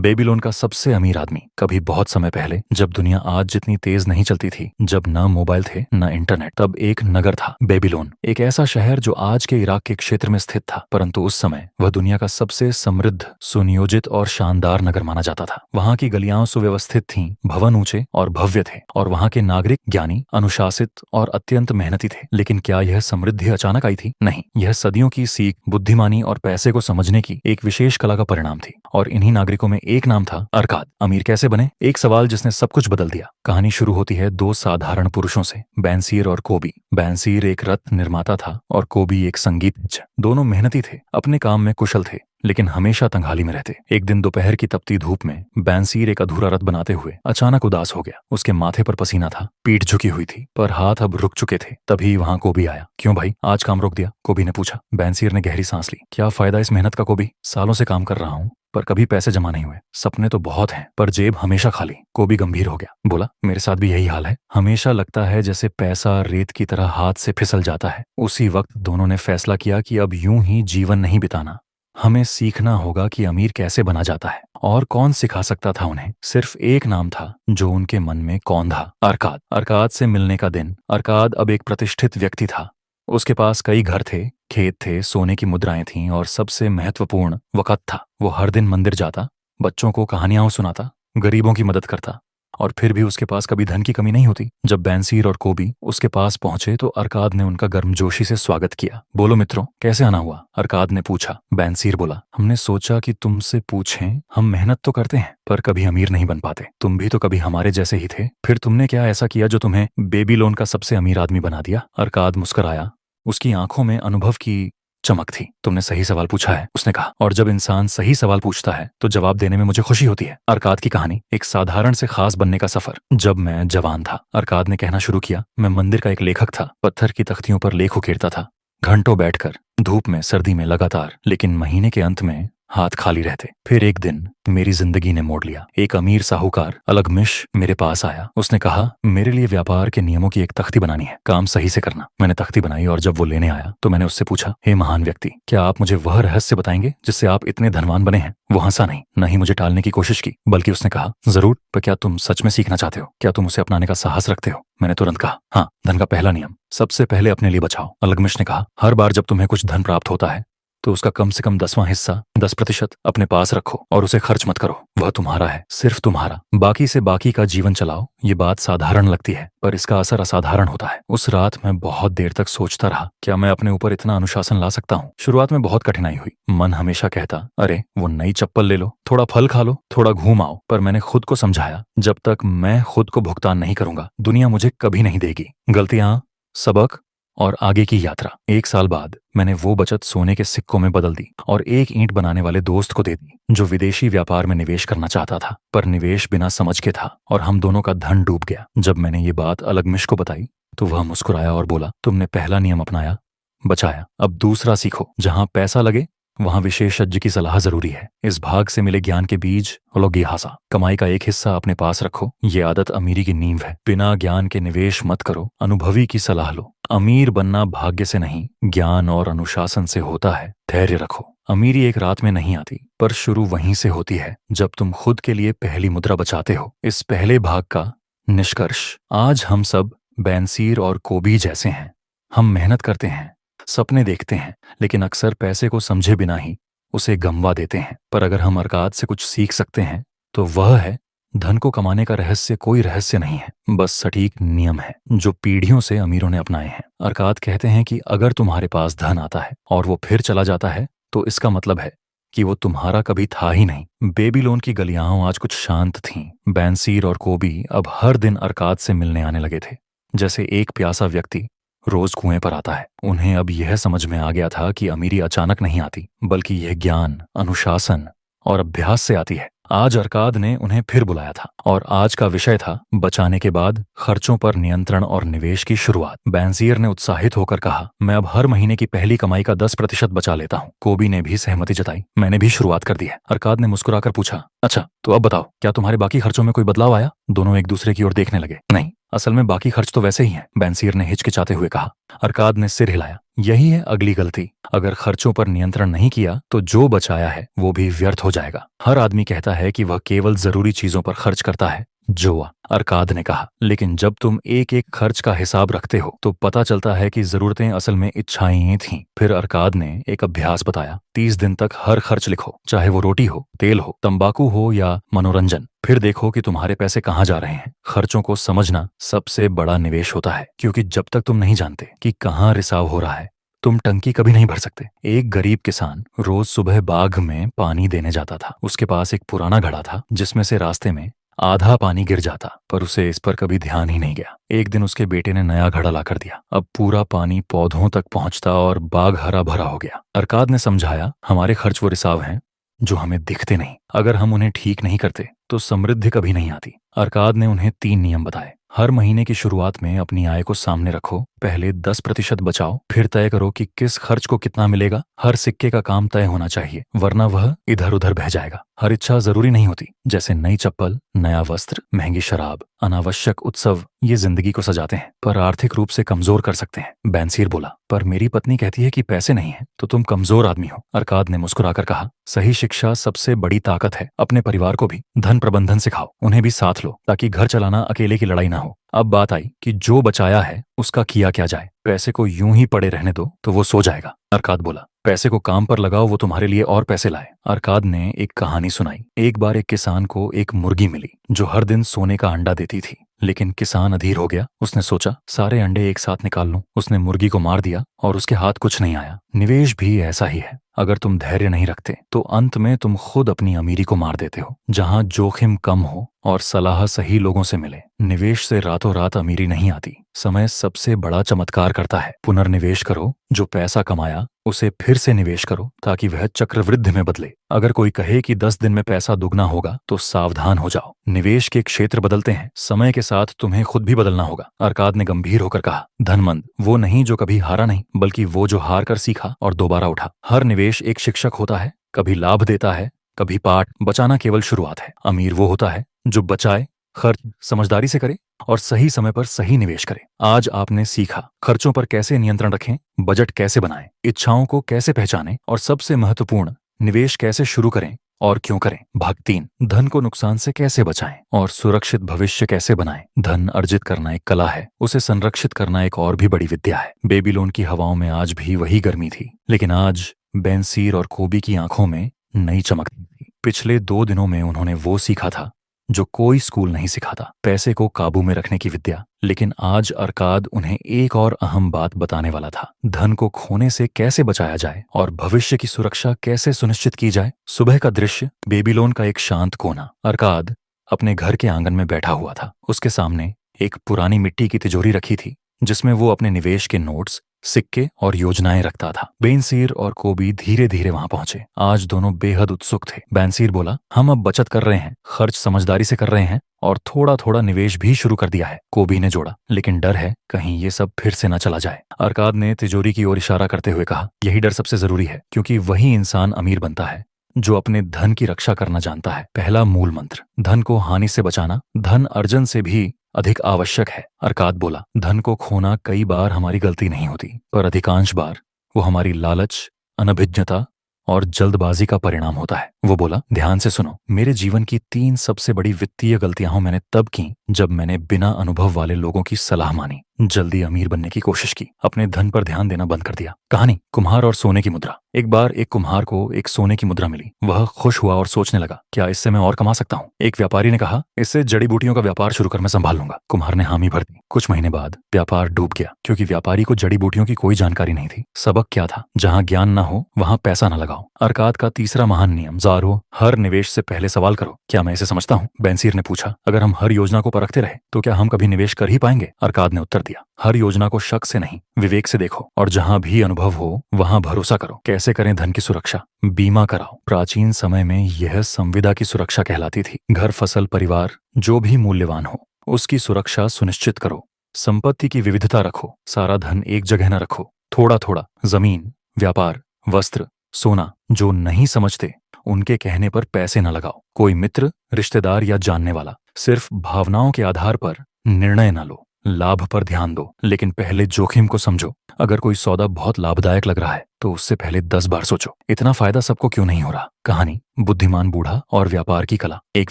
Babylon का सबसे अमीर आदमी। कभी बहुत समय पहले, जब दुनिया आज जितनी तेज नहीं चलती थी, जब न मोबाइल थे न इंटरनेट, तब एक नगर था बेबीलोन। एक ऐसा शहर जो आज के इराक के क्षेत्र में स्थित था, परंतु उस समय वह दुनिया का सबसे समृद्ध, सुनियोजित और शानदार नगर माना जाता था। वहाँ की गलियां सुव्यवस्थित थीं, भवन ऊंचे और भव्य थे, और वहाँ के नागरिक ज्ञानी, अनुशासित और अत्यंत मेहनती थे। लेकिन क्या यह समृद्धि अचानक आई थी? नहीं, यह सदियों की सीख, बुद्धिमानी और पैसे को समझने की एक विशेष कला का परिणाम थी। और इन्हीं नागरिकों में एक नाम था अरकाद। अमीर कैसे बने? एक सवाल जिसने सब कुछ बदल दिया। कहानी शुरू होती है दो साधारण पुरुषों से, बैंसीर और कोबी। बैंसीर एक रथ निर्माता था और कोबी एक संगीतज्ञ। दोनों मेहनती थे, अपने काम में कुशल थे, लेकिन हमेशा तंगाली में रहते। एक दिन दोपहर की तपती धूप में बैंसीर एक अधूरा रथ बनाते हुए अचानक उदास हो गया। उसके माथे पर पसीना था, पीठ झुकी हुई थी, पर हाथ अब रुक चुके थे। तभी वहां कोबी आया। क्यों भाई, आज काम रोक दिया? कोबी ने पूछा। बैंसीर ने गहरी सांस ली। क्या फायदा इस मेहनत का कोबी? सालों से काम कर रहा हूँ, पर कभी पैसे जमा नहीं हुए। सपने तो बहुत हैं, पर जेब हमेशा खाली। कोबी गंभीर हो गया, बोला, मेरे साथ भी यही हाल है। हमेशा लगता है जैसे पैसा रेत की तरह हाथ से फिसल जाता है। उसी वक्त दोनों ने फैसला किया कि अब यूं ही जीवन नहीं बिताना। हमें सीखना होगा कि अमीर कैसे बना जाता है। और कौन सिखा सकता था उन्हें? सिर्फ एक नाम था जो उनके मन में कौंधा, अरकाद। अरकाद से मिलने का दिन। अरकाद अब एक प्रतिष्ठित व्यक्ति था। उसके पास कई घर थे, खेत थे, सोने की मुद्राएं थीं, और सबसे महत्वपूर्ण वक़्त था। वो हर दिन मंदिर जाता, बच्चों को कहानियां सुनाता, गरीबों की मदद करता, और फिर भी उसके पास कभी धन की कमी नहीं होती। जब बैंसीर और कोबी उसके पास पहुंचे तो अरकाद ने उनका गर्मजोशी से स्वागत किया। बोलो मित्रों, कैसे आना हुआ? अरकाद ने पूछा। बैंसीर बोला, हमने सोचा कि तुमसे पूछें। हम मेहनत तो करते हैं, पर कभी अमीर नहीं बन पाते। तुम भी तो कभी हमारे जैसे ही थे। फिर तुमने क्या ऐसा किया जो तुम्हें बेबीलोन का सबसे अमीर आदमी बना दिया? अरकाद मुस्कुराया। उसकी आंखों में अनुभव की चमक थी। तुमने सही सवाल पूछा है, उसने कहा, और जब इंसान सही सवाल पूछता है तो जवाब देने में मुझे खुशी होती है। अरकाद की कहानी, एक साधारण से खास बनने का सफर। जब मैं जवान था, अरकाद ने कहना शुरू किया, मैं मंदिर का एक लेखक था। पत्थर की तख्तियों पर लेख उकेरता था, घंटों बैठकर, धूप में, सर्दी में, लगातार। लेकिन महीने के अंत में हाथ खाली रहते। फिर एक दिन मेरी जिंदगी ने मोड़ लिया। एक अमीर साहूकार अलगमिश मेरे पास आया। उसने कहा, मेरे लिए व्यापार के नियमों की एक तख्ती बनानी है, काम सही से करना। मैंने तख्ती बनाई, और जब वो लेने आया तो मैंने उससे पूछा, हे महान व्यक्ति, क्या आप मुझे वह रहस्य बताएंगे जिससे आप इतने धनवान बने हैं? वो हंसा नहीं, न ही मुझे टालने की कोशिश की, बल्कि उसने कहा, जरूर, पर क्या तुम सच में सीखना चाहते हो? क्या तुम उसे अपनाने का साहस रखते हो? मैंने तुरंत कहा, हाँ। धन का पहला नियम, सबसे पहले अपने लिए बचाओ। अलगमिश ने कहा, हर बार जब तुम्हें कुछ धन प्राप्त होता है तो उसका कम से कम 10वां हिस्सा, 10% अपने पास रखो, और उसे खर्च मत करो। वह तुम्हारा है, सिर्फ तुम्हारा। बाकी से बाकी का जीवन चलाओ। ये बात साधारण लगती है, पर इसका असर असाधारण होता है। उस रात मैं बहुत देर तक सोचता रहा, क्या मैं अपने ऊपर इतना अनुशासन ला सकता हूँ? शुरुआत में बहुत कठिनाई हुई। मन हमेशा कहता, अरे वो नई चप्पल ले लो, थोड़ा फल खा लो, थोड़ा घूम आओ। पर मैंने खुद को समझाया, जब तक मैं खुद को भुगतान नहीं करूंगा, दुनिया मुझे कभी नहीं देगी। गलतियां, सबक और आगे की यात्रा। 1 साल बाद मैंने वो बचत सोने के सिक्कों में बदल दी और एक ईंट बनाने वाले दोस्त को दे दी, जो विदेशी व्यापार में निवेश करना चाहता था, पर निवेश बिना समझ के था, और हम दोनों का धन डूब गया। जब मैंने ये बात अलगमिश को बताई तो वह मुस्कुराया और बोला, तुमने पहला नियम अपनाया, बचाया, अब दूसरा सीखो। जहां पैसा लगे वहां विशेषज्ञ की सलाह जरूरी है। इस भाग से मिले ज्ञान के बीज लोगिहासा। कमाई का एक हिस्सा अपने पास रखो। ये आदत अमीरी की नींव है। बिना ज्ञान के निवेश मत करो, अनुभवी की सलाह लो। अमीर बनना भाग्य से नहीं, ज्ञान और अनुशासन से होता है। धैर्य रखो। अमीरी एक रात में नहीं आती, पर शुरू वहीं से होती है, जब तुम खुद के लिए पहली मुद्रा बचाते हो। इस पहले भाग का निष्कर्ष, आज हम सब बैंसीर और कोबी जैसे हैं। हम मेहनत करते हैं, सपने देखते हैं, लेकिन अक्सर पैसे को समझे बिना ही उसे गंवा देते हैं। पर अगर हम अरकाद से कुछ सीख सकते हैं तो वह है, धन को कमाने का रहस्य कोई रहस्य नहीं है, बस सटीक नियम है जो पीढ़ियों से अमीरों ने अपनाए हैं। अरकाद कहते हैं कि अगर तुम्हारे पास धन आता है और वो फिर चला जाता है, तो इसका मतलब है कि वो तुम्हारा कभी था ही नहीं। बेबीलोन की गलियां आज कुछ शांत थीं। बैंसीर और कोबी अब हर दिन अरकाद से मिलने आने लगे थे, जैसे एक प्यासा व्यक्ति रोज कुएं पर आता है। उन्हें अब यह समझ में आ गया था कि अमीरी अचानक नहीं आती, बल्कि यह ज्ञान, अनुशासन और अभ्यास से आती है। आज अरकाद ने उन्हें फिर बुलाया था, और आज का विषय था बचाने के बाद खर्चों पर नियंत्रण और निवेश की शुरुआत। बैंसीर ने उत्साहित होकर कहा, मैं अब हर महीने की पहली कमाई का 10% बचा लेता हूँ। कोबी ने भी सहमति जताई, मैंने भी शुरुआत कर दी है। अरकाद ने मुस्कुराकर पूछा, अच्छा, तो अब बताओ, क्या तुम्हारे बाकी खर्चों में कोई बदलाव आया? दोनों एक दूसरे की ओर देखने लगे। नहीं, असल में बाकी खर्च तो वैसे ही हैं, बेंसीर ने हिचकिचाते हुए कहा। अरकाद ने सिर हिलाया। यही है अगली गलती। अगर खर्चों पर नियंत्रण नहीं किया तो जो बचाया है वो भी व्यर्थ हो जाएगा। हर आदमी कहता है कि वह केवल जरूरी चीजों पर खर्च करता है। जोआ, अरकाद ने कहा, लेकिन जब तुम एक एक खर्च का हिसाब रखते हो तो पता चलता है कि जरूरतें असल में इच्छाएं थीं। फिर अरकाद ने एक अभ्यास बताया। 30 दिन तक हर खर्च लिखो, चाहे वो रोटी हो, तेल हो, तंबाकू हो या मनोरंजन। फिर देखो कि तुम्हारे पैसे कहाँ जा रहे हैं। खर्चों को समझना सबसे बड़ा निवेश होता है, क्योंकि जब तक तुम नहीं जानते कि कहाँ रिसाव हो रहा है, तुम टंकी कभी नहीं भर सकते। एक गरीब किसान रोज सुबह बाग में पानी देने जाता था। उसके पास एक पुराना घड़ा था जिसमें से रास्ते में आधा पानी गिर जाता, पर उसे इस पर कभी ध्यान ही नहीं गया। एक दिन उसके बेटे ने नया घड़ा लाकर दिया। अब पूरा पानी पौधों तक पहुंचता और बाग हरा भरा हो गया। अरकाद ने समझाया, हमारे खर्च वो रिसाव हैं जो हमें दिखते नहीं। अगर हम उन्हें ठीक नहीं करते तो समृद्धि कभी नहीं आती। अरकाद ने उन्हें 3 नियम बताए। हर महीने की शुरुआत में अपनी आय को सामने रखो। पहले 10% बचाओ, फिर तय करो कि किस खर्च को कितना मिलेगा। हर सिक्के का काम तय होना चाहिए, वरना वह इधर उधर बह जाएगा। हर इच्छा जरूरी नहीं होती, जैसे नई चप्पल, नया वस्त्र, महंगी शराब, अनावश्यक उत्सव ये जिंदगी को सजाते हैं पर आर्थिक रूप से कमजोर कर सकते हैं। बेंसीर बोला, पर मेरी पत्नी कहती है कि पैसे नहीं है तो तुम कमजोर आदमी हो। अरकाद ने मुस्कुराकर कहा, सही शिक्षा सबसे बड़ी ताकत है। अपने परिवार को भी धन प्रबंधन सिखाओ, उन्हें भी साथ लो, ताकि घर चलाना अकेले की लड़ाई ना हो। अब बात आई कि जो बचाया है उसका किया क्या जाए। पैसे को यूं ही पड़े रहने दो तो वो सो जाएगा। अरकाद बोला, पैसे को काम पर लगाओ, वो तुम्हारे लिए और पैसे लाए। अरकाद ने एक कहानी सुनाई। एक बार एक किसान को एक मुर्गी मिली जो हर दिन सोने का अंडा देती थी, लेकिन किसान अधीर हो गया। उसने सोचा, सारे अंडे एक साथ निकाल लूं। उसने मुर्गी को मार दिया और उसके हाथ कुछ नहीं आया। निवेश भी ऐसा ही है। अगर तुम धैर्य नहीं रखते तो अंत में तुम खुद अपनी अमीरी को मार देते हो। जहां जोखिम कम हो और सलाह सही लोगों से मिले, निवेश से रातों रात अमीरी नहीं आती। समय सबसे बड़ा चमत्कार करता है। पुनर्निवेश करो, जो पैसा कमाया उसे फिर से निवेश करो ताकि वह चक्रवृद्धि में बदले। अगर कोई कहे कि 10 दिन में पैसा दुगना होगा तो सावधान हो जाओ। निवेश के क्षेत्र बदलते हैं, समय के साथ तुम्हें खुद भी बदलना होगा। अरकाद ने गंभीर होकर कहा, धनमंद वो नहीं जो कभी हारा नहीं, बल्कि वो जो हार कर सीखा और दोबारा उठा। हर निवेश एक शिक्षक होता है, कभी लाभ देता है, कभी पाठ। बचाना केवल शुरुआत है। अमीर वो होता है जो बचाए, खर्च समझदारी से करे और सही समय पर सही निवेश करे। आज आपने सीखा, खर्चों पर कैसे नियंत्रण रखें, बजट कैसे बनाएं, इच्छाओं को कैसे पहचानें और सबसे महत्वपूर्ण, निवेश कैसे शुरू करें और क्यों करें। भाग 3, धन को नुकसान से कैसे बचाएं और सुरक्षित भविष्य कैसे बनाएं। धन अर्जित करना एक कला है, उसे संरक्षित करना एक और भी बड़ी विद्या है। बेबीलोन की हवाओं में आज भी वही गर्मी थी, लेकिन आज बेंसीर और कोबी की आंखों में नई चमक थी। पिछले 2 दिनों में उन्होंने वो सीखा था जो कोई स्कूल नहीं सिखाता, पैसे को काबू में रखने की विद्या। लेकिन आज अरकाद उन्हें एक और अहम बात बताने वाला था, धन को खोने से कैसे बचाया जाए और भविष्य की सुरक्षा कैसे सुनिश्चित की जाए। सुबह का दृश्य, बेबीलोन का एक शांत कोना। अरकाद अपने घर के आंगन में बैठा हुआ था। उसके सामने एक पुरानी मिट्टी की तिजोरी रखी थी जिसमें वो अपने निवेश के नोट्स, सिक्के और योजनाएं रखता था। बेंसीर और कोबी धीरे धीरे वहां पहुंचे। आज दोनों बेहद उत्सुक थे। बेंसीर बोला, हम अब बचत कर रहे हैं, खर्च समझदारी से कर रहे हैं और थोड़ा थोड़ा निवेश भी शुरू कर दिया है। कोबी ने जोड़ा, लेकिन डर है कहीं ये सब फिर से न चला जाए। अरकाद ने तिजोरी की ओर इशारा करते हुए कहा, यही डर सबसे जरूरी है, क्योंकि वही इंसान अमीर बनता है जो अपने धन की रक्षा करना जानता है। पहला मूल मंत्र, धन को हानि से बचाना धन अर्जन से भी अधिक आवश्यक है। अरकाद बोला, धन को खोना कई बार हमारी गलती नहीं होती, पर अधिकांश बार वो हमारी लालच, अनभिज्ञता और जल्दबाजी का परिणाम होता है। वो बोला, ध्यान से सुनो, मेरे जीवन की 3 सबसे बड़ी वित्तीय गलतियां मैंने तब की जब मैंने बिना अनुभव वाले लोगों की सलाह मानी, जल्दी अमीर बनने की कोशिश की, अपने धन पर ध्यान देना बंद कर दिया। कहानी, कुम्हार और सोने की मुद्रा। एक बार एक कुम्हार को एक सोने की मुद्रा मिली। वह खुश हुआ और सोचने लगा, क्या इससे मैं और कमा सकता हूँ। एक व्यापारी ने कहा, इससे जड़ी बूटियों का व्यापार शुरू कर, मैं संभाल लूंगा। कुम्हार ने हामी भर दी। कुछ महीने बाद व्यापार डूब गया, क्योंकि व्यापारी को जड़ी बूटियों की कोई जानकारी नहीं थी। सबक क्या था, जहाँ ज्ञान न हो वहाँ पैसा न लगाओ। अरकाद का तीसरा महान नियम, जारो, हर निवेश से पहले सवाल करो, क्या मैं इसे समझता हूँ। बेंसीर ने पूछा, अगर हम हर योजना को परखते रहे तो क्या हम कभी निवेश कर ही पाएंगे। अरकाद ने उत्तर दिया, हर योजना को शक से नहीं, विवेक से देखो, और जहां भी अनुभव हो वहां भरोसा करो। कैसे करें धन की सुरक्षा, बीमा कराओ। प्राचीन समय में यह संविदा की सुरक्षा कहलाती थी। घर, फसल, परिवार जो भी मूल्यवान हो उसकी सुरक्षा सुनिश्चित करो। संपत्ति की विविधता रखो, सारा धन एक जगह न रखो, थोड़ा थोड़ा। जमीन, व्यापार, वस्त्र, सोना, जो नहीं समझते उनके कहने पर पैसे न लगाओ। कोई मित्र, रिश्तेदार या जानने वाला, सिर्फ भावनाओं के आधार पर निर्णय न लो। लाभ पर ध्यान दो, लेकिन पहले जोखिम को समझो। अगर कोई सौदा बहुत लाभदायक लग रहा है तो उससे पहले 10 बार सोचो, इतना फायदा सबको क्यों नहीं हो रहा। कहानी, बुद्धिमान बूढ़ा और व्यापार की कला। एक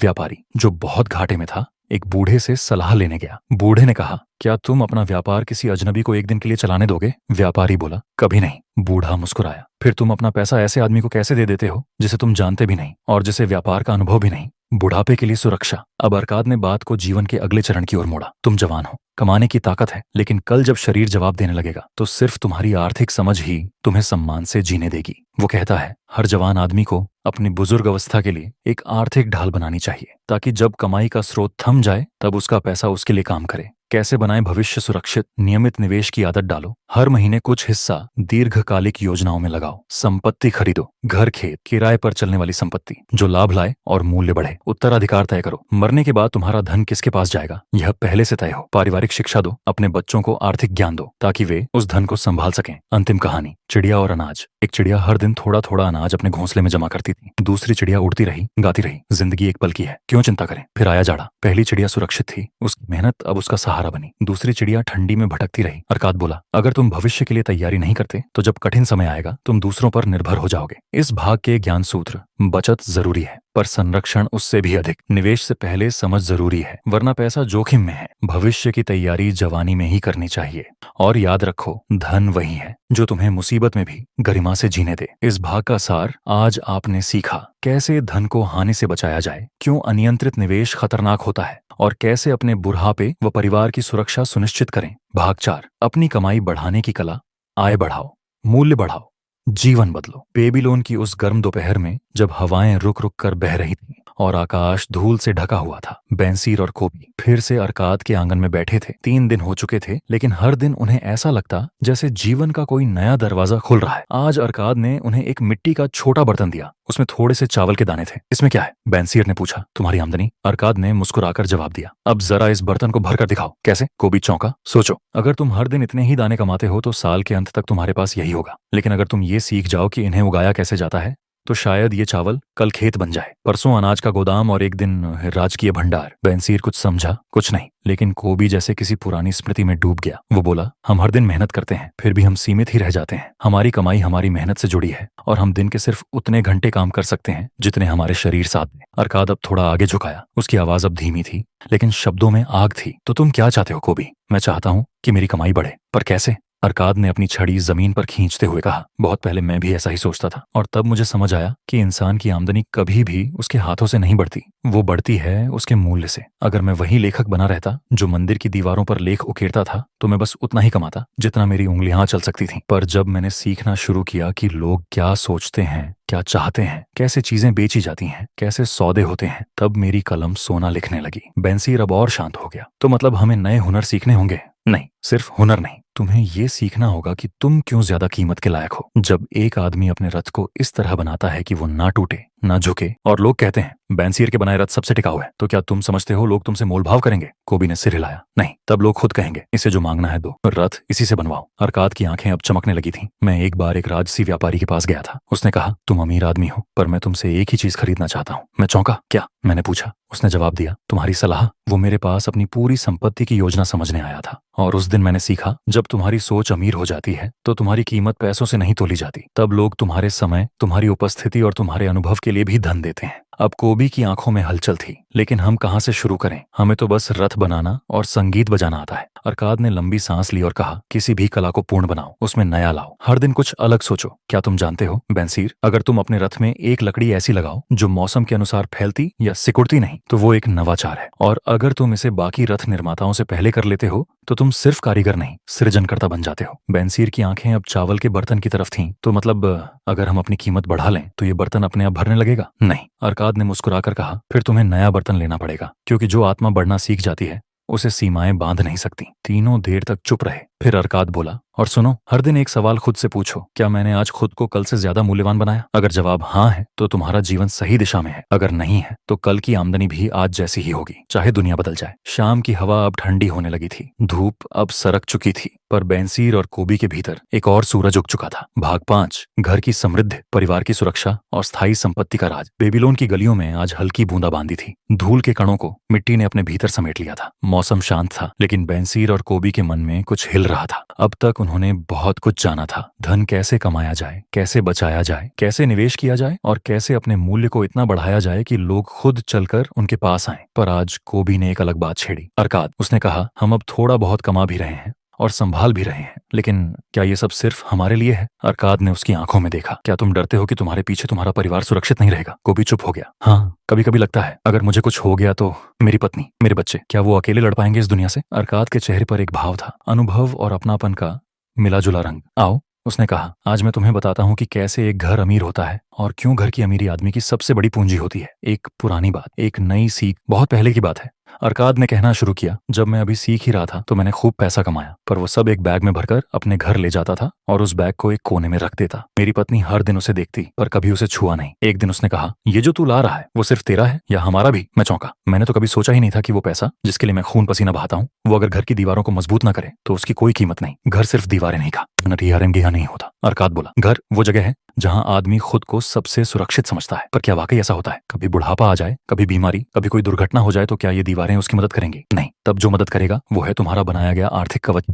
व्यापारी जो बहुत घाटे में था, एक बूढ़े से सलाह लेने गया। बूढ़े ने कहा, क्या तुम अपना व्यापार किसी अजनबी को एक दिन के लिए चलाने दोगे? व्यापारी बोला, कभी नहीं। बूढ़ा मुस्कुराया, फिर तुम अपना पैसा ऐसे आदमी को कैसे दे देते हो जिसे तुम जानते भी नहीं और जिसे व्यापार का अनुभव भी नहीं? बुढ़ापे के लिए सुरक्षा। अब अरकाद ने बात को जीवन के अगले चरण की ओर मोड़ा। तुम जवान हो, कमाने की ताकत है, लेकिन कल जब शरीर जवाब देने लगेगा तो सिर्फ तुम्हारी आर्थिक समझ ही तुम्हें सम्मान से जीने देगी। वो कहता है, हर जवान आदमी को अपनी बुजुर्ग अवस्था के लिए एक आर्थिक ढाल बनानी चाहिए, ताकि जब कमाई का स्रोत थम जाए तब उसका पैसा उसके लिए काम करे। कैसे बनाएं भविष्य सुरक्षित? नियमित निवेश की आदत डालो। हर महीने कुछ हिस्सा दीर्घकालिक योजनाओं में लगाओ। संपत्ति खरीदो, घर, खेत, किराए पर चलने वाली संपत्ति जो लाभ लाए और मूल्य बढ़े। उत्तराधिकार तय करो, मरने के बाद तुम्हारा धन किसके पास जाएगा यह पहले से तय हो। पारिवारिक शिक्षा दो, अपने बच्चों को आर्थिक ज्ञान दो ताकि वे उस धन को संभाल सकें। अंतिम कहानी, चिड़िया और अनाज। एक चिड़िया हर दिन थोड़ा थोड़ा अनाज अपने घोंसले में जमा करती थी। दूसरी चिड़िया उड़ती रही, गाती रही, जिंदगी एक पल की है, क्यों चिंता करें। फिर आया जाड़ा। पहली चिड़िया सुरक्षित थी, उसकी मेहनत अब उसका सहारा बनी। दूसरी चिड़िया ठंडी में भटकती रही। अरकाद बोला, अगर तुम भविष्य के लिए तैयारी नहीं करते तो जब कठिन समय आएगा तुम दूसरों पर निर्भर हो जाओगे। इस भाग के ज्ञान सूत्र, बचत जरूरी है पर संरक्षण उससे भी अधिक। निवेश से पहले समझ जरूरी है, वरना पैसा जोखिम में है। भविष्य की तैयारी जवानी में ही करनी चाहिए। और याद रखो, धन वही है जो तुम्हें मुसीबत में भी गरिमा से जीने दे। इस भाग का सार, आज आपने सीखा कैसे धन को हानि से बचाया जाए, क्यों अनियंत्रित निवेश खतरनाक होता है और कैसे अपने बुढ़ापे व परिवार की सुरक्षा सुनिश्चित करें। भाग 4, अपनी कमाई बढ़ाने की कला। आय बढ़ाओ, मूल्य बढ़ाओ, जीवन बदलो। बेबीलोन की उस गर्म दोपहर में जब हवाएं रुक रुक कर बह रही थीं और आकाश धूल से ढका हुआ था, बेंसीर और कोबी फिर से अरकाद के आंगन में बैठे थे। 3 दिन हो चुके थे, लेकिन हर दिन उन्हें ऐसा लगता जैसे जीवन का कोई नया दरवाजा खुल रहा है। आज अरकाद ने उन्हें एक मिट्टी का छोटा बर्तन दिया, उसमें थोड़े से चावल के दाने थे। इसमें क्या है? बेंसीर ने पूछा। तुम्हारी आमदनी। अरकाद ने मुस्कुराकर जवाब दिया। अब जरा इस बर्तन को भर कर दिखाओ। कैसे? कोबी चौंका। सोचो, अगर तुम हर दिन इतने ही दाने कमाते हो तो साल के अंत तक तुम्हारे पास यही होगा। लेकिन अगर तुम ये सीख जाओ कि इन्हें उगाया कैसे जाता है तो शायद ये चावल कल खेत बन जाए, परसों अनाज का गोदाम और एक दिन राजकीय भंडार। बेंसीर कुछ समझा, कुछ नहीं, लेकिन कोबी जैसे किसी पुरानी स्मृति में डूब गया। वो बोला, हम हर दिन मेहनत करते हैं, फिर भी हम सीमित ही रह जाते हैं। हमारी कमाई हमारी मेहनत से जुड़ी है और हम दिन के सिर्फ उतने घंटे काम कर सकते हैं जितने हमारे शरीर साथ दें। अरकाद अब थोड़ा आगे झुकाया, उसकी आवाज अब धीमी थी लेकिन शब्दों में आग थी। तो तुम क्या चाहते हो कोबी? मैं चाहता हूँ कि मेरी कमाई बढ़े, पर कैसे? अरकाद ने अपनी छड़ी जमीन पर खींचते हुए कहा, बहुत पहले मैं भी ऐसा ही सोचता था और तब मुझे समझ आया कि इंसान की आमदनी कभी भी उसके हाथों से नहीं बढ़ती, वो बढ़ती है उसके मूल्य से। अगर मैं वही लेखक बना रहता जो मंदिर की दीवारों पर लेख उकेरता था तो मैं बस उतना ही कमाता जितना मेरी उंगलियां चल सकती थीं। पर जब मैंने सीखना शुरू किया कि लोग क्या सोचते हैं, क्या चाहते हैं, कैसे चीजें बेची जाती हैं, कैसे सौदे होते हैं, तब मेरी कलम सोना लिखने लगी। बेंसीर अब और शांत हो गया। तो मतलब हमें नए हुनर सीखने होंगे? नहीं, सिर्फ हुनर नहीं, तुम्हें ये सीखना होगा कि तुम क्यों ज्यादा कीमत के लायक हो। जब एक आदमी अपने रथ को इस तरह बनाता है कि वो ना टूटे, ना झुके, और लोग कहते हैं बेंसीर के बनाए रथ सबसे टिकाऊ है, तो क्या तुम समझते हो लोग तुमसे मोलभाव करेंगे? कोबी ने सिर हिलाया। नहीं, तब लोग खुद कहेंगे, इसे जो मांगना है दो, रथ इसी से बनवाओ। अरकाद की आंखें अब चमकने लगी थीं। मैं एक बार एक राजसी व्यापारी के पास गया था। उसने कहा, तुम अमीर आदमी हो पर मैं तुमसे एक ही चीज खरीदना चाहता हूँ। मैं चौंका। क्या? मैंने पूछा। उसने जवाब दिया, तुम्हारी सलाह। वो मेरे पास अपनी पूरी संपत्ति की योजना समझने आया था और उस दिन मैंने सीखा, जब तुम्हारी सोच अमीर हो जाती है तो तुम्हारी कीमत पैसों से नहीं तोली जाती। तब लोग तुम्हारे समय, तुम्हारी उपस्थिति और तुम्हारे अनुभव के लिए भी धन देते हैं। अब कोबी की आंखों में हलचल थी, लेकिन हम कहाँ से शुरू करें? हमें तो बस रथ बनाना और संगीत बजाना आता है। अरकाद ने लंबी सांस ली और कहा, किसी भी कला को पूर्ण बनाओ, उसमें नया लाओ, हर दिन कुछ अलग सोचो। क्या तुम जानते हो बेंसीर, अगर तुम अपने रथ में एक लकड़ी ऐसी लगाओ जो मौसम के अनुसार फैलती या सिकुड़ती नहीं, तो वो एक नवाचार है। और अगर तुम इसे बाकी रथ निर्माताओं से पहले कर लेते हो तो तुम सिर्फ कारीगर नहीं, सृजनकर्ता बन जाते हो। बेंसीर की आंखें अब चावल के बर्तन की तरफ थीं। तो मतलब अगर हम अपनी कीमत बढ़ा लें तो ये बर्तन अपने आप भरने लगेगा? नहीं, अरकाद ने मुस्कुराकर कहा, फिर तुम्हें नया बर्तन लेना पड़ेगा, क्योंकि जो आत्मा बढ़ना सीख जाती है उसे सीमाएं बांध नहीं सकती। तीनों देर तक चुप रहे। फिर अरकाद बोला, और सुनो, हर दिन एक सवाल खुद से पूछो, क्या मैंने आज खुद को कल से ज्यादा मूल्यवान बनाया? अगर जवाब हाँ है तो तुम्हारा जीवन सही दिशा में है, अगर नहीं है तो कल की आमदनी भी आज जैसी ही होगी, चाहे दुनिया बदल जाए। शाम की हवा अब ठंडी होने लगी थी, धूप अब सरक चुकी थी, पर बेंसीर और कोबी के भीतर एक और सूरज उग चुका था। भाग 5, घर की समृद्धि, परिवार की सुरक्षा और स्थायी संपत्ति का राज। बेबीलोन की गलियों में आज हल्की बूंदाबांदी थी, धूल के कणों को मिट्टी ने अपने भीतर समेट लिया था। मौसम शांत था, लेकिन बेंसीर और कोबी के मन में कुछ हिल रहा था। अब तक उन्होंने बहुत कुछ जाना था, धन कैसे कमाया जाए, कैसे बचाया जाए, कैसे निवेश किया जाए और कैसे अपने मूल्य को इतना बढ़ाया जाए कि लोग खुद चलकर उनके पास आएं। पर आज कोबी ने एक अलग बात छेड़ी। अरकाद, उसने कहा, हम अब थोड़ा बहुत कमा भी रहे हैं और संभाल भी रहे हैं, लेकिन क्या ये सब सिर्फ हमारे लिए है? अरकाद ने उसकी आंखों में देखा। क्या तुम डरते हो कि तुम्हारे पीछे तुम्हारा परिवार सुरक्षित नहीं रहेगा? कोबी चुप हो गया। हाँ, कभी कभी लगता है, अगर मुझे कुछ हो गया तो मेरी पत्नी, मेरे बच्चे, क्या वो अकेले लड़ पाएंगे इस दुनिया से? अरकाद के चेहरे पर एक भाव था, अनुभव और अपनापन का मिला जुला रंग। आओ, उसने कहा, आज मैं तुम्हें बताता हूँ कि कैसे एक घर अमीर होता है और क्यों घर की अमीरी आदमी की सबसे बड़ी पूंजी होती है। एक पुरानी बात, एक नई सीख, बहुत पहले की बात है। अरकाद ने कहना शुरू किया, जब मैं अभी सीख ही रहा था तो मैंने खूब पैसा कमाया, पर वो सब एक बैग में भरकर अपने घर ले जाता था और उस बैग को एक कोने में रख देता। मेरी पत्नी हर दिन उसे देखती, पर कभी उसे छुआ नहीं। एक दिन उसने कहा, ये जो तू ला रहा है वो सिर्फ तेरा है या हमारा भी? मैं चौंका। मैंने तो कभी सोचा ही नहीं था कि वो पैसा जिसके लिए मैं खून पसीना बहाता हूँ, वो अगर घर की दीवारों को मजबूत न करे तो उसकी कोई कीमत नहीं। घर सिर्फ दीवारें नहीं का नटिया नहीं होता। अरकाद बोला, घर वो जगह है जहां आदमी खुद को सबसे सुरक्षित समझता है। पर क्या वाकई ऐसा होता है? कभी बुढ़ापा आ जाए, कभी बीमारी, कभी कोई दुर्घटना हो जाए तो क्या ये दीवारें उसकी मदद करेंगी? नहीं। तब जो मदद करेगा वो है तुम्हारा बनाया गया आर्थिक कवच।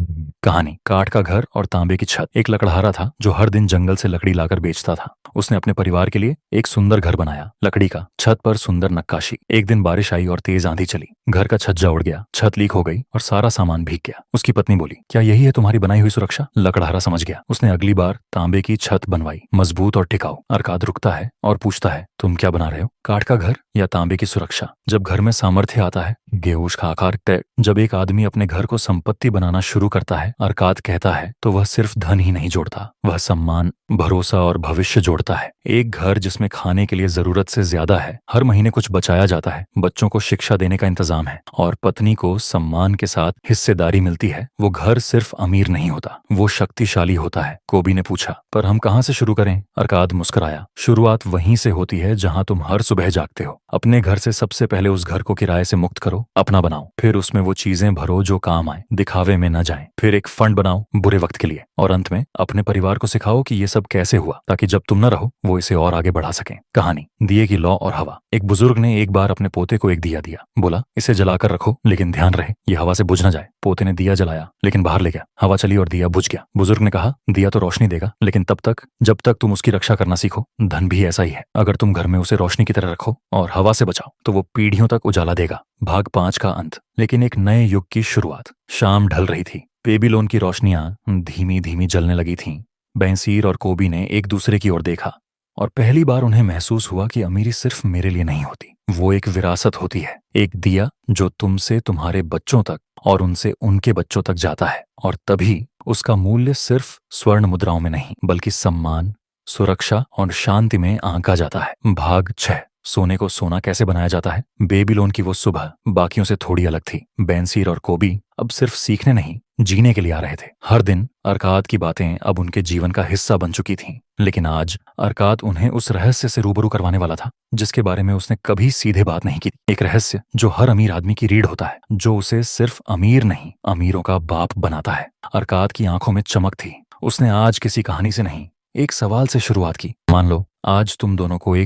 कहानी, काठ का घर और तांबे की छत। एक लकड़हारा था जो हर दिन जंगल से लकड़ी लाकर बेचता था। उसने अपने परिवार के लिए एक सुंदर घर बनाया, लकड़ी का, छत पर सुंदर नक्काशी। एक दिन बारिश आई और तेज आंधी चली, घर का छज्जा उड़ गया, छत लीक हो गई और सारा सामान भीग गया। उसकी पत्नी बोली, क्या यही है तुम्हारी बनाई हुई सुरक्षा? लकड़हारा समझ गया। उसने अगली बार तांबे की छत बनवाई, मजबूत और टिकाऊ। अरकाद रुकता है और पूछता है, तुम क्या बना रहे हो? काठ का घर या तांबे की सुरक्षा? जब घर में सामर्थ्य आता है, गेहूं का आकार तय। जब एक आदमी अपने घर को संपत्ति बनाना शुरू करता है, अरकाद कहता है, तो वह सिर्फ धन ही नहीं जोड़ता, वह सम्मान, भरोसा और भविष्य जोड़ता है। एक घर जिसमें खाने के लिए जरूरत से ज्यादा है, हर महीने कुछ बचाया जाता है, बच्चों को शिक्षा देने का इंतजाम है और पत्नी को सम्मान के साथ हिस्सेदारी मिलती है, वो घर सिर्फ अमीर नहीं होता, वो शक्तिशाली होता है। कोबी ने पूछा, पर हम कहाँ से शुरू करें? अरकाद मुस्कुराया, शुरुआत वहीं से होती है जहाँ तुम हर सुबह जागते हो। अपने घर से सबसे पहले उस घर को किराए से मुक्त करो, अपना बनाओ, फिर उसमें वो चीजें भरो जो काम आए, दिखावे में न जाएं। फिर एक फंड बनाओ बुरे वक्त के लिए, और अंत में अपने परिवार को सिखाओ कि ये सब कैसे हुआ, ताकि जब तुम न रहो वो इसे और आगे बढ़ा सकें। कहानी, दिए की लौ और हवा। एक बुजुर्ग ने एक बार अपने पोते को एक दिया दिया, बोला, इसे जलाकर रखो, लेकिन ध्यान रहे ये हवा से बुझ न जाए। पोते ने दिया जलाया, लेकिन बाहर ले गया, हवा चली और दिया बुझ गया। बुजुर्ग ने कहा, दिया तो रोशनी देगा, लेकिन तब तक जब तक तुम उसकी रक्षा करना सीखो। धन भी ऐसा ही है, अगर तुम घर में उसे रोशनी की तरह रखो और हवा से बचाओ तो वो पीढ़ियों तक उजाला देगा। भाग 5 का अंत, लेकिन एक नए युग की शुरुआत। शाम ढल रही थी, बेबीलोन की रोशनियां धीमी धीमी जलने लगी थीं। बेंसीर और कोबी ने एक दूसरे की ओर देखा और पहली बार उन्हें महसूस हुआ कि अमीरी सिर्फ मेरे लिए नहीं होती, वो एक विरासत होती है, एक दिया जो तुमसे तुम्हारे बच्चों तक और उनसे उनके बच्चों तक जाता है, और तभी उसका मूल्य सिर्फ स्वर्ण मुद्राओं में नहीं बल्कि सम्मान, सुरक्षा और शांति में आंका जाता है। भाग 6, सोने को सोना कैसे बनाया जाता है। बेबीलोन की वो सुबह बाकियों से थोड़ी अलग थी। बेंसीर और कोबी अब सिर्फ सीखने नहीं, जीने के लिए आ रहे थे। हर दिन अरकाद की बातें अब उनके जीवन का हिस्सा बन चुकी थीं, लेकिन आज अरकाद उन्हें उस रहस्य से रूबरू करवाने वाला था जिसके बारे में उसने कभी सीधे बात नहीं की। एक रहस्य जो हर अमीर आदमी की रीढ़ होता है, जो उसे सिर्फ अमीर नहीं, अमीरों का बाप बनाता है। अरकाद की आंखों में चमक थी। उसने आज किसी कहानी से नहीं, एक सवाल से शुरुआत की। मान लो आज तुम दोनों को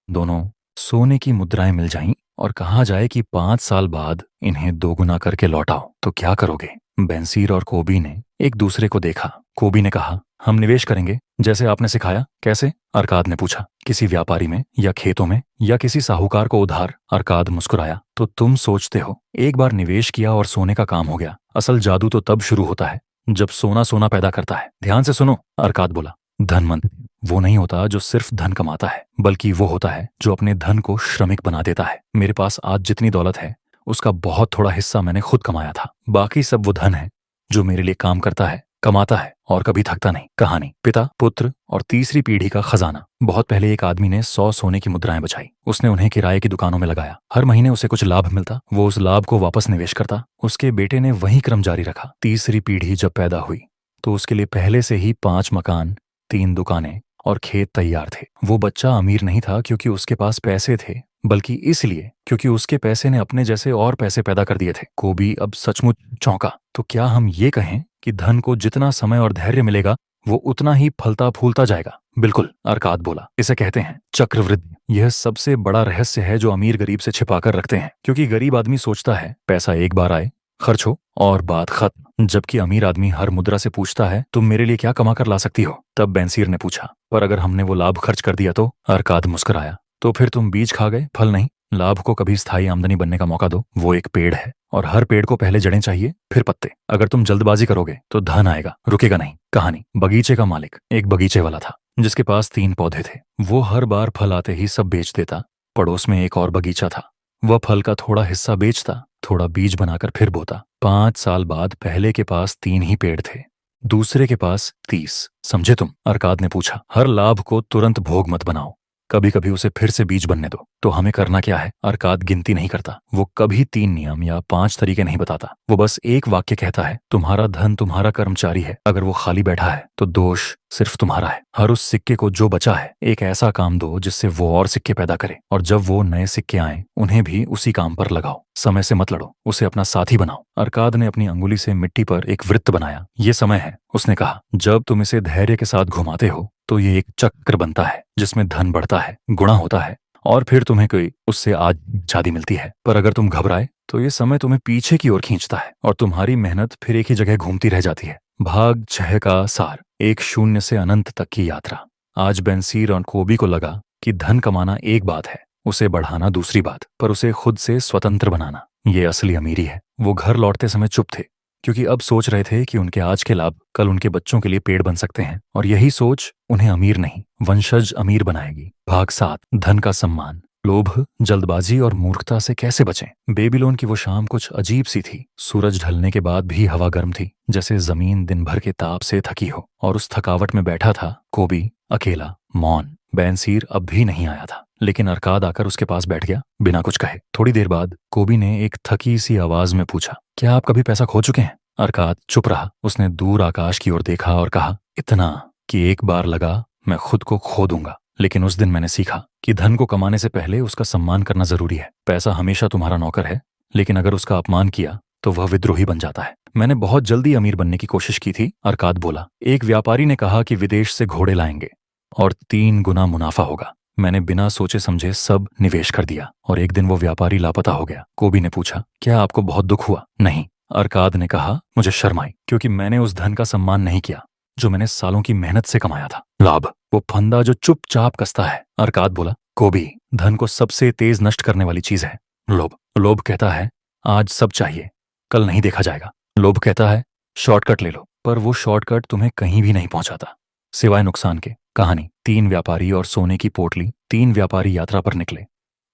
दोनों सोने की मुद्राएं मिल जाएं और कहा जाए कि 5 साल बाद इन्हें दोगुना करके लौटाओ, तो क्या करोगे? बेंसीर और कोबी ने एक दूसरे को देखा। कोबी ने कहा, हम निवेश करेंगे जैसे आपने सिखाया। कैसे? अरकाद ने पूछा। किसी व्यापारी में या खेतों में या किसी साहूकार को उधार? अरकाद मुस्कुराया। तो तुम सोचते हो एक बार निवेश किया और सोने का काम हो गया। असल जादू तो तब शुरू होता है जब सोना सोना पैदा करता है। ध्यान से सुनो, अरकाद बोला। धनवंत वो नहीं होता जो सिर्फ धन कमाता है, बल्कि वो होता है जो अपने धन को श्रमिक बना देता है। मेरे पास आज जितनी दौलत है उसका बहुत थोड़ा हिस्सा मैंने खुद कमाया था, बाकी सब वो धन है जो मेरे लिए काम करता है, कमाता है और कभी थकता नहीं। कहानी, पिता, पुत्र और तीसरी पीढ़ी का खजाना। बहुत पहले एक आदमी ने 100 सोने की मुद्राएं बचाई। उसने उन्हें किराए की दुकानों में लगाया। हर महीने उसे कुछ लाभ मिलता, वो उस लाभ को वापस निवेश करता। उसके बेटे ने वही क्रम जारी रखा। तीसरी पीढ़ी जब पैदा हुई तो उसके लिए पहले से ही 5 मकान, 3 दुकानें और खेत तैयार थे। वो बच्चा अमीर नहीं था क्योंकि उसके पास पैसे थे, बल्कि इसलिए क्योंकि उसके पैसे ने अपने जैसे और पैसे पैदा कर दिए थे। कोबी अब सचमुच चौंका। तो क्या हम ये कहें कि धन को जितना समय और धैर्य मिलेगा वो उतना ही फलता फूलता जाएगा? बिल्कुल, अरकाद बोला। इसे कहते हैं चक्रवृद्धि। यह सबसे बड़ा रहस्य है जो अमीर गरीब से छिपा कर रखते हैं, क्योंकि गरीब आदमी सोचता है पैसा एक बार आए, खर्च हो और बात खत्म, जबकि अमीर आदमी हर मुद्रा से पूछता है तुम मेरे लिए क्या कमा कर ला सकती हो? तब बेंसीर ने पूछा, पर अगर हमने वो लाभ खर्च कर दिया तो? अरकाद मुस्कुराया, तो फिर तुम बीज खा गए, फल नहीं। लाभ को कभी स्थायी आमदनी बनने का मौका दो। वो एक पेड़ है और हर पेड़ को पहले जड़ें चाहिए, फिर पत्ते। अगर तुम जल्दबाजी करोगे तो धन आएगा, रुकेगा नहीं। कहानी। बगीचे का मालिक एक बगीचे वाला था जिसके पास 3 पौधे थे। वो हर बार फल आते ही सब बेच देता। पड़ोस में एक और बगीचा था। वह फल का थोड़ा हिस्सा बेचता, थोड़ा बीज बनाकर फिर बोता। 5 साल बाद पहले के पास 3 ही पेड़ थे, दूसरे के पास 30। समझे तुम? अरकाद ने पूछा। हर लाभ को तुरंत भोग मत बनाओ, कभी कभी उसे फिर से बीज बनने दो। तो हमें करना क्या है? अरकाद गिनती नहीं करता। वो कभी 3 नियम या 5 तरीके नहीं बताता। वो बस एक वाक्य कहता है, तुम्हारा धन तुम्हारा कर्मचारी है। अगर वो खाली बैठा है तो दोष सिर्फ तुम्हारा है। हर उस सिक्के को जो बचा है एक ऐसा काम दो जिससे वो और सिक्के पैदा करे, और जब वो नए सिक्के आए उन्हें भी उसी काम पर लगाओ। समय से मत लड़ो, उसे अपना साथी बनाओ। अरकाद ने अपनी अंगुली से मिट्टी पर एक वृत्त बनाया। ये समय है, उसने कहा। जब तुम इसे धैर्य के साथ घुमाते हो तो ये एक चक्र बनता है जिसमें धन बढ़ता है, गुणा होता है, और फिर तुम्हें कोई उससे आजादी मिलती है। पर अगर तुम घबराए तो ये समय तुम्हें पीछे की ओर खींचता है और तुम्हारी मेहनत फिर एक ही जगह घूमती रह जाती है। भाग 6 का सार, एक शून्य से अनंत तक की यात्रा। आज बेंसीर और कोबी को लगा कि धन कमाना एक बात है, उसे बढ़ाना दूसरी बात, पर उसे खुद से स्वतंत्र बनाना ये असली अमीरी है। वो घर लौटते समय चुप थे, क्योंकि अब सोच रहे थे कि उनके आज के लाभ कल उनके बच्चों के लिए पेड़ बन सकते हैं, और यही सोच उन्हें अमीर नहीं, वंशज अमीर बनाएगी। भाग 7, धन का सम्मान। लोभ, जल्दबाजी और मूर्खता से कैसे बचें? बेबीलोन की वो शाम कुछ अजीब सी थी। सूरज ढलने के बाद भी हवा गर्म थी, जैसे जमीन दिन भर के ताप से थकी हो, और उस थकावट में बैठा था कोबी, अकेला, मौन। बेंसीर अब भी नहीं आया था, लेकिन अरकाद आकर उसके पास बैठ गया बिना कुछ कहे। थोड़ी देर बाद कोबी ने एक थकी सी आवाज में पूछा, क्या आप कभी पैसा खो चुके हैं? अरकाद चुप रहा। उसने दूर आकाश की ओर देखा और कहा, इतना कि एक बार लगा मैं खुद को खो दूंगा, लेकिन उस दिन मैंने सीखा कि धन को कमाने से पहले उसका सम्मान करना जरूरी है। पैसा हमेशा तुम्हारा नौकर है, लेकिन अगर उसका अपमान किया तो वह विद्रोही बन जाता है। मैंने बहुत जल्दी अमीर बनने की कोशिश की थी, अरकाद बोला। एक व्यापारी ने कहा कि विदेश से घोड़े लाएंगे और 3 गुना मुनाफा होगा। मैंने बिना सोचे समझे सब निवेश कर दिया, और एक दिन वो व्यापारी लापता हो गया। कोबी ने पूछा, क्या आपको बहुत दुख हुआ? नहीं, अरकाद ने कहा। मुझे शर्म आई, क्योंकि मैंने उस धन का सम्मान नहीं किया जो मैंने सालों की मेहनत से कमाया था। लाभ, वो फंदा जो चुपचाप कसता है। अरकाद बोला, कोबी, धन को सबसे तेज नष्ट करने वाली चीज है लोभ। लोभ कहता है आज सब चाहिए, कल नहीं देखा जाएगा। लोभ कहता है शॉर्टकट ले लो, पर वो शॉर्टकट तुम्हें कहीं भी नहीं पहुंचाता सिवाय नुकसान के। कहानी। 3 व्यापारी और सोने की पोटली। 3 व्यापारी यात्रा पर निकले।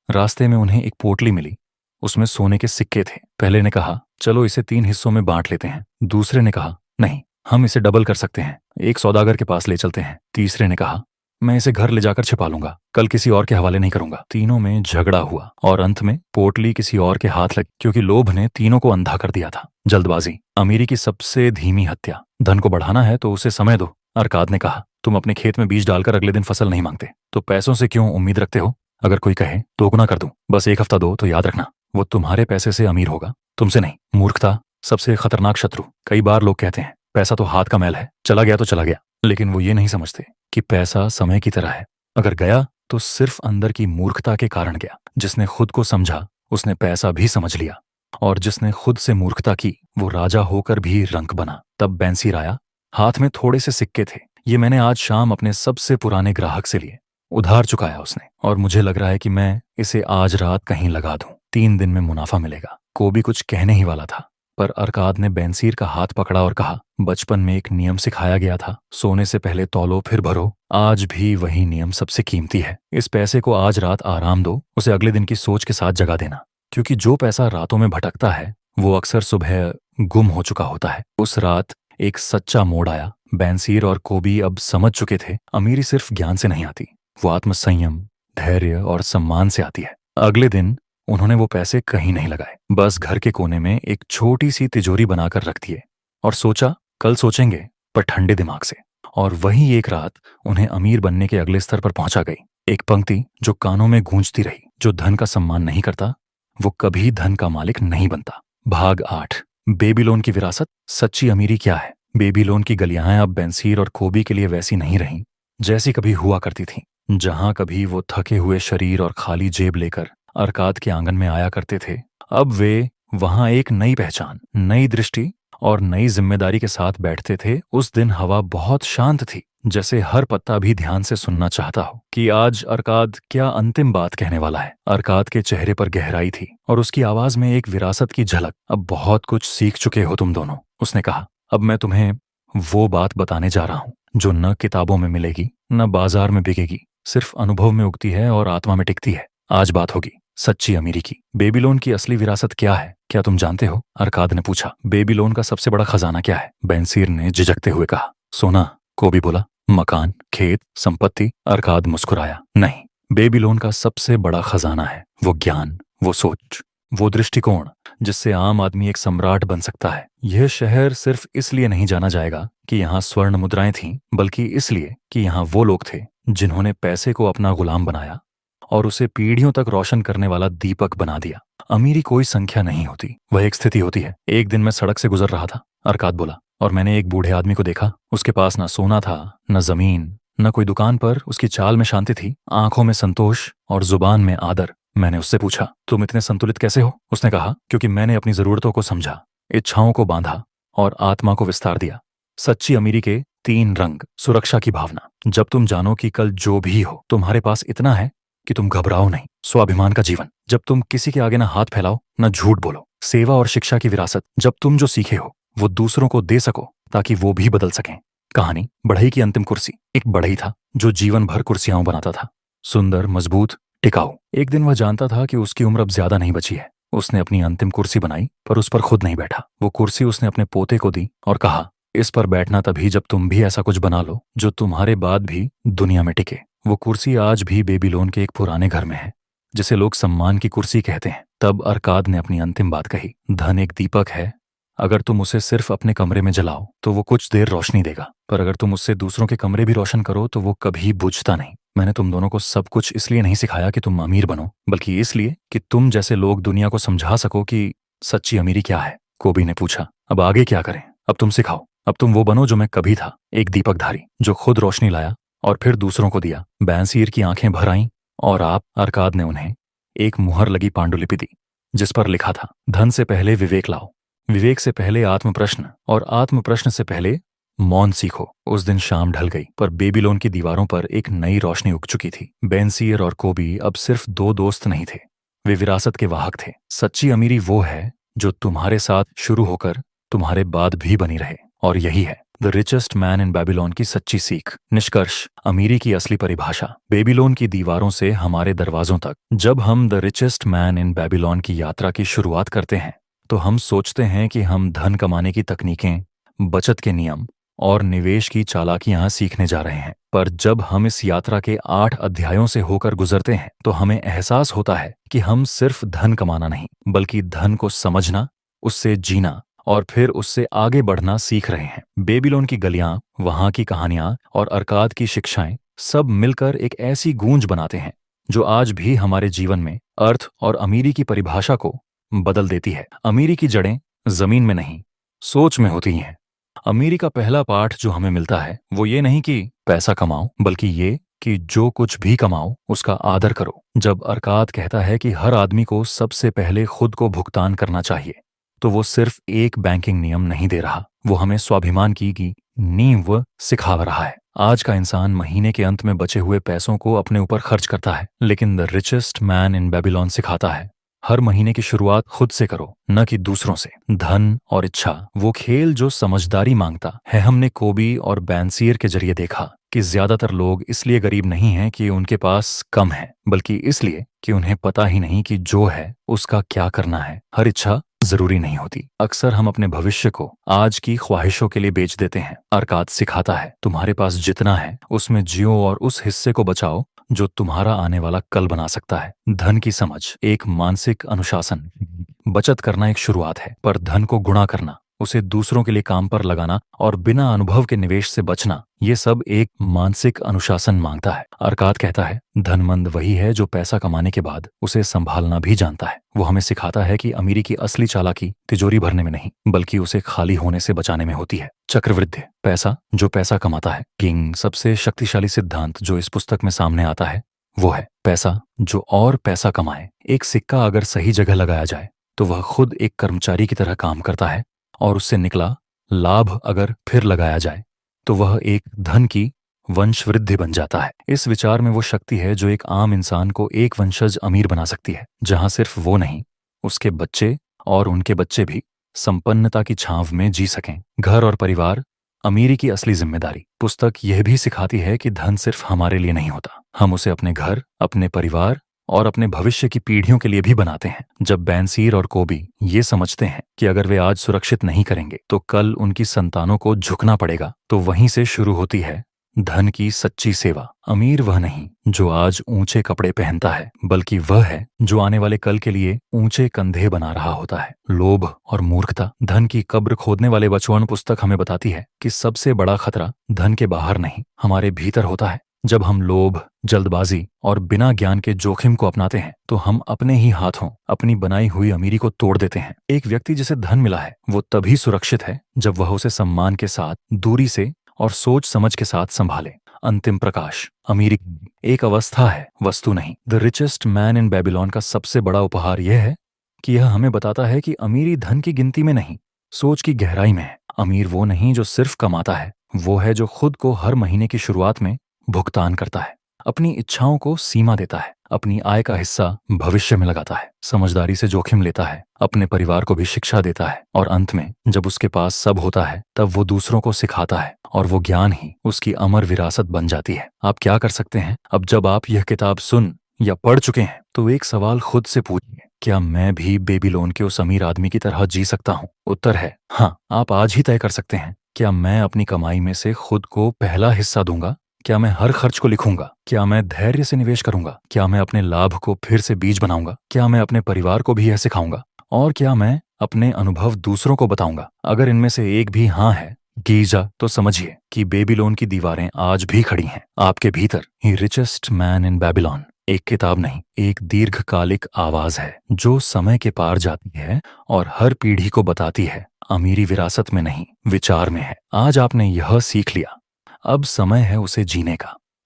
रास्ते में उन्हें एक पोटली मिली, उसमें सोने के सिक्के थे। पहले ने कहा, चलो इसे 3 हिस्सों में बांट लेते हैं। दूसरे ने कहा, नहीं, हम इसे डबल कर सकते हैं, एक सौदागर के पास ले चलते हैं। तीसरे ने कहा, मैं इसे घर ले जाकर छिपा लूंगा, कल किसी और के हवाले नहीं करूंगा। तीनों में झगड़ा हुआ और अंत में पोटली किसी और के हाथ लगी, क्योंकि लोभ ने तीनों को अंधा कर दिया था। जल्दबाजी अमीरी की सबसे धीमी हत्या। धन को बढ़ाना है तो उसे समय दो। अरकाद ने कहा, तुम अपने खेत में बीज डालकर अगले दिन फसल नहीं मांगते, तो पैसों से क्यों उम्मीद रखते हो? अगर कोई कहे दोगुना कर दूं, बस 1 हफ्ता दो, तो याद रखना वो तुम्हारे पैसे से अमीर होगा, तुमसे नहीं। मूर्खता सबसे खतरनाक शत्रु। कई बार लोग कहते हैं पैसा तो हाथ का मैल है, चला गया तो चला गया, लेकिन वो ये नहीं समझते कि पैसा समय की तरह है। अगर गया तो सिर्फ अंदर की मूर्खता के कारण गया। जिसने खुद को समझा उसने पैसा भी समझ लिया, और जिसने खुद से मूर्खता की वो राजा होकर भी रंक बना। तब बेंसीर आया, हाथ में थोड़े से सिक्के थे। ये मैंने आज शाम अपने सबसे पुराने ग्राहक से लिए, उधार चुकाया उसने, और मुझे लग रहा है कि मैं इसे आज रात कहीं लगा दूं, 3 दिन में मुनाफा मिलेगा। कोबी कुछ कहने ही वाला था, पर अरकाद ने बेंसीर का हाथ पकड़ा और कहा, बचपन में एक नियम सिखाया गया था, सोने से पहले तौलो फिर भरो। आज भी वही नियम सबसे कीमती है। इस पैसे को आज रात आराम दो, उसे अगले दिन की सोच के साथ जगा देना, क्योंकि जो पैसा रातों में भटकता है वो अक्सर सुबह गुम हो चुका होता है। उस रात एक सच्चा मोड़ आया। बेंसीर और कोबी अब समझ चुके थे, अमीरी सिर्फ ज्ञान से नहीं आती, वो आत्मसंयम, धैर्य और सम्मान से आती है। अगले दिन उन्होंने वो पैसे कहीं नहीं लगाए, बस घर के कोने में एक छोटी सी तिजोरी बनाकर रख दिए और सोचा कल सोचेंगे। पर ठंडे दिमाग से। और वही एक रात उन्हें अमीर बनने के अगले स्तर पर पहुंचा गई। एक पंक्ति जो कानों में गूंजती रही, जो धन का सम्मान नहीं करता वो कभी धन का मालिक नहीं बनता। भाग 8, बेबीलोन की विरासत, सच्ची अमीरी क्या है। बेबीलोन की गलियां अब बेंसीर और कोबी के लिए वैसी नहीं रहीं जैसी कभी हुआ करती थीं। जहां कभी वो थके हुए शरीर और खाली जेब लेकर अरकाद के आंगन में आया करते थे, अब वे वहां एक नई पहचान, नई दृष्टि और नई जिम्मेदारी के साथ बैठते थे। उस दिन हवा बहुत शांत थी, जैसे हर पत्ता भी ध्यान से सुनना चाहता हो कि आज अरकाद क्या अंतिम बात कहने वाला है। अरकाद के चेहरे पर गहराई थी और उसकी आवाज में एक विरासत की झलक। अब बहुत कुछ सीख चुके हो तुम दोनों, उसने कहा। अब मैं तुम्हें वो बात बताने जा रहा हूं जो न किताबों में मिलेगी न बाजार में बिकेगी, सिर्फ अनुभव में उगती है और आत्मा में टिकती है। आज बात होगी सच्ची अमीरी की। बेबीलोन की असली विरासत क्या है, क्या तुम जानते हो? अरकाद ने पूछा। बेबीलोन का सबसे बड़ा खजाना क्या है? बेंसीर ने झिझकते हुए कहा। सोना, कोबी बोला। मकान, खेत, संपत्ति? अरकाद मुस्कुराया। नहीं, बेबीलोन का सबसे बड़ा खजाना है वो ज्ञान, वो सोच, वो दृष्टिकोण जिससे आम आदमी एक सम्राट बन सकता है। यह शहर सिर्फ इसलिए नहीं जाना जाएगा कि यहाँ स्वर्ण मुद्राएं थीं, बल्कि इसलिए कि यहाँ वो लोग थे जिन्होंने पैसे को अपना गुलाम बनाया और उसे पीढ़ियों तक रोशन करने वाला दीपक बना दिया। अमीरी कोई संख्या नहीं होती, वह एक स्थिति होती है। एक दिन मैं सड़क से गुजर रहा था, अरकाद बोला, और मैंने एक बूढ़े आदमी को देखा। उसके पास न सोना था, न जमीन, न कोई दुकान, पर उसकी चाल में शांति थी, आंखों में संतोष और जुबान में आदर। मैंने उससे पूछा, तुम इतने संतुलित कैसे हो? उसने कहा, क्योंकि मैंने अपनी जरूरतों को समझा, इच्छाओं को बांधा और आत्मा को विस्तार दिया। सच्ची अमीरी के 3 रंग। सुरक्षा की भावना, जब तुम जानो कि कल जो भी हो तुम्हारे पास इतना है कि तुम घबराओ नहीं। स्वाभिमान का जीवन, जब तुम किसी के आगे ना हाथ फैलाओ ना झूठ बोलो। सेवा और शिक्षा की विरासत, जब तुम जो सीखे हो वो दूसरों को दे सको ताकि वो भी बदल सकें। कहानी, बढ़ई की अंतिम कुर्सी। एक बढ़ई था जो जीवन भर कुर्सियां बनाता था, सुंदर, मजबूत, टिकाऊ। एक दिन वह जानता था कि उसकी उम्र अब ज्यादा नहीं बची है। उसने अपनी अंतिम कुर्सी बनाई, पर उस पर खुद नहीं बैठा। वो कुर्सी उसने अपने पोते को दी और कहा, इस पर बैठना तभी जब तुम भी ऐसा कुछ बना लो जो तुम्हारे बाद भी दुनिया में टिके। वो कुर्सी आज भी बेबीलोन के एक पुराने घर में है, जिसे लोग सम्मान की कुर्सी कहते हैं। तब अरकाद ने अपनी अंतिम बात कही, धन एक दीपक है। अगर तुम उसे सिर्फ अपने कमरे में जलाओ तो वो कुछ देर रोशनी देगा, पर अगर तुम उससे दूसरों के कमरे भी रोशन करो तो वो कभी बुझता नहीं। मैंने तुम दोनों को सब कुछ इसलिए नहीं सिखाया कि तुम अमीर बनो, बल्कि इसलिए कि तुम जैसे लोग दुनिया को समझा सको कि सच्ची अमीरी क्या है। कोबी ने पूछा, अब आगे क्या करें? अब तुम सिखाओ। अब तुम वो बनो जो मैं कभी था, एक दीपकधारी जो खुद रोशनी लाया और फिर दूसरों को दिया। बैंसीर की आंखें भर आईं और आप, अरकाद ने उन्हें एक मुहर लगी पांडुलिपि दी जिस पर लिखा था, धन से पहले विवेक लाओ, विवेक से पहले आत्म प्रश्न और आत्म प्रश्न से पहले मौन सीखो। उस दिन शाम ढल गई, पर बेबीलोन की दीवारों पर एक नई रोशनी उग चुकी थी। बेंसीर और कोबी अब सिर्फ 2 दोस्त नहीं थे, वे विरासत के वाहक थे। सच्ची अमीरी वो है जो तुम्हारे साथ शुरू होकर तुम्हारे बाद भी बनी रहे, और यही है the richest man in Babylon की सच्ची सीख। निष्कर्ष, अमीरी की असली परिभाषा, बेबीलोन की दीवारों से हमारे दरवाजों तक। जब हम the richest man in Babylon की यात्रा की शुरुआत करते हैं तो हम सोचते हैं कि हम धन कमाने की तकनीकें, बचत के नियम और निवेश की चालाकियां सीखने जा रहे हैं। पर जब हम इस यात्रा के 8 अध्यायों से होकर गुजरते हैं तो हमें एहसास होता है कि हम सिर्फ धन कमाना नहीं, बल्कि धन को समझना, उससे जीना और फिर उससे आगे बढ़ना सीख रहे हैं। बेबीलोन की गलियां, वहां की कहानियां और अरकाद की शिक्षाएं सब मिलकर एक ऐसी गूंज बनाते हैं जो आज भी हमारे जीवन में अर्थ और अमीरी की परिभाषा को बदल देती है। अमीरी की जड़ें जमीन में नहीं, सोच में होती हैं। अमीरी का पहला पाठ जो हमें मिलता है वो ये नहीं कि पैसा कमाओ, बल्कि ये कि जो कुछ भी कमाओ उसका आदर करो। जब अरकाद कहता है कि हर आदमी को सबसे पहले खुद को भुगतान करना चाहिए, तो वो सिर्फ एक बैंकिंग नियम नहीं दे रहा, वो हमें स्वाभिमान की नींव सिखा रहा है। आज का इंसान महीने के अंत में बचे हुए पैसों को अपने ऊपर खर्च करता है, लेकिन the richest man in Babylon सिखाता है, हर महीने की शुरुआत खुद से करो, न कि दूसरों से। धन और इच्छा, वो खेल जो समझदारी मांगता है। हमने कोबी और बैंसीर के जरिए देखा कि ज्यादातर लोग इसलिए गरीब नहीं हैं कि उनके पास कम है, बल्कि इसलिए कि उन्हें पता ही नहीं कि जो है उसका क्या करना है। हर इच्छा जरूरी नहीं होती। अक्सर हम अपने भविष्य को आज की ख्वाहिशों के लिए बेच देते हैं। अरकाद सिखाता है, तुम्हारे पास जितना है उसमें जियो और उस हिस्से को बचाओ जो तुम्हारा आने वाला कल बना सकता है। धन की समझ एक मानसिक अनुशासन। बचत करना एक शुरुआत है, पर धन को गुणा करना उसे दूसरों के लिए काम पर लगाना और बिना अनुभव के निवेश से बचना, ये सब एक मानसिक अनुशासन मांगता है। अरकात कहता है, धनमंद वही है जो पैसा कमाने के बाद उसे संभालना भी जानता है। वो हमें सिखाता है कि अमीरी की असली चालाकी तिजोरी भरने में नहीं, बल्कि उसे खाली होने से बचाने में होती है। चक्रवृद्धि, पैसा जो पैसा कमाता है। किंग सबसे शक्तिशाली सिद्धांत जो इस पुस्तक में सामने आता है वो है, पैसा जो और पैसा कमाए। एक सिक्का अगर सही जगह लगाया जाए तो वह खुद एक कर्मचारी की तरह काम करता है, और उससे निकला लाभ अगर फिर लगाया जाए तो वह एक धन की वंशवृद्धि बन जाता है। इस विचार में वो शक्ति है जो एक आम इंसान को एक वंशज अमीर बना सकती है, जहां सिर्फ वो नहीं, उसके बच्चे और उनके बच्चे भी संपन्नता की छांव में जी सकें। घर और परिवार, अमीरी की असली जिम्मेदारी। पुस्तक यह भी सिखाती है कि धन सिर्फ हमारे लिए नहीं होता, हम उसे अपने घर, अपने परिवार और अपने भविष्य की पीढ़ियों के लिए भी बनाते हैं। जब बेंसीर और कोबी ये समझते हैं कि अगर वे आज सुरक्षित नहीं करेंगे तो कल उनकी संतानों को झुकना पड़ेगा, तो वहीं से शुरू होती है धन की सच्ची सेवा। अमीर वह नहीं जो आज ऊंचे कपड़े पहनता है, बल्कि वह है जो आने वाले कल के लिए ऊंचे कंधे बना रहा होता है। लोभ और मूर्खता, धन की कब्र खोदने वाले बचवन पुस्तक हमें बताती है कि सबसे बड़ा खतरा धन के बाहर नहीं, हमारे भीतर होता है। जब हम लोभ, जल्दबाजी और बिना ज्ञान के जोखिम को अपनाते हैं तो हम अपने ही हाथों अपनी बनाई हुई अमीरी को तोड़ देते हैं। एक व्यक्ति जिसे धन मिला है वो तभी सुरक्षित है जब वह उसे सम्मान के साथ, दूरी से और सोच समझ के साथ संभाले। अंतिम प्रकाश, अमीरी एक अवस्था है, वस्तु नहीं। The richest man in Babylon का सबसे बड़ा उपहार यह है कि यह हमें बताता है कि अमीरी धन की गिनती में नहीं, सोच की गहराई में है। अमीर वो नहीं जो सिर्फ कमाता है, वो है जो खुद को हर महीने की शुरुआत में भुगतान करता है, अपनी इच्छाओं को सीमा देता है, अपनी आय का हिस्सा भविष्य में लगाता है, समझदारी से जोखिम लेता है, अपने परिवार को भी शिक्षा देता है, और अंत में जब उसके पास सब होता है तब वो दूसरों को सिखाता है, और वो ज्ञान ही उसकी अमर विरासत बन जाती है। आप क्या कर सकते हैं? अब जब आप यह किताब सुन या पढ़ चुके हैं तो एक सवाल खुद से पूछिए, क्या मैं भी बेबीलोन के उस अमीर आदमी की तरह जी सकता हूँ? उत्तर है हाँ। आप आज ही तय कर सकते हैं, क्या मैं अपनी कमाई में से खुद को पहला हिस्सा दूंगा? क्या मैं हर खर्च को लिखूंगा? क्या मैं धैर्य से निवेश करूंगा? क्या मैं अपने लाभ को फिर से बीज बनाऊंगा? क्या मैं अपने परिवार को भी यह सिखाऊंगा? और क्या मैं अपने अनुभव दूसरों को बताऊंगा? अगर इनमें से एक भी हाँ है, गीजा, तो समझिए कि बेबीलोन की दीवारें आज भी खड़ी हैं आपके भीतर। ही रिचेस्ट मैन इन बेबीलोन एक किताब नहीं, एक दीर्घकालिक आवाज है जो समय के पार जाती है और हर पीढ़ी को बताती है, अमीरी विरासत में नहीं, विचार में है। आज आपने यह सीख लिया, अब समय है उसे जीने का।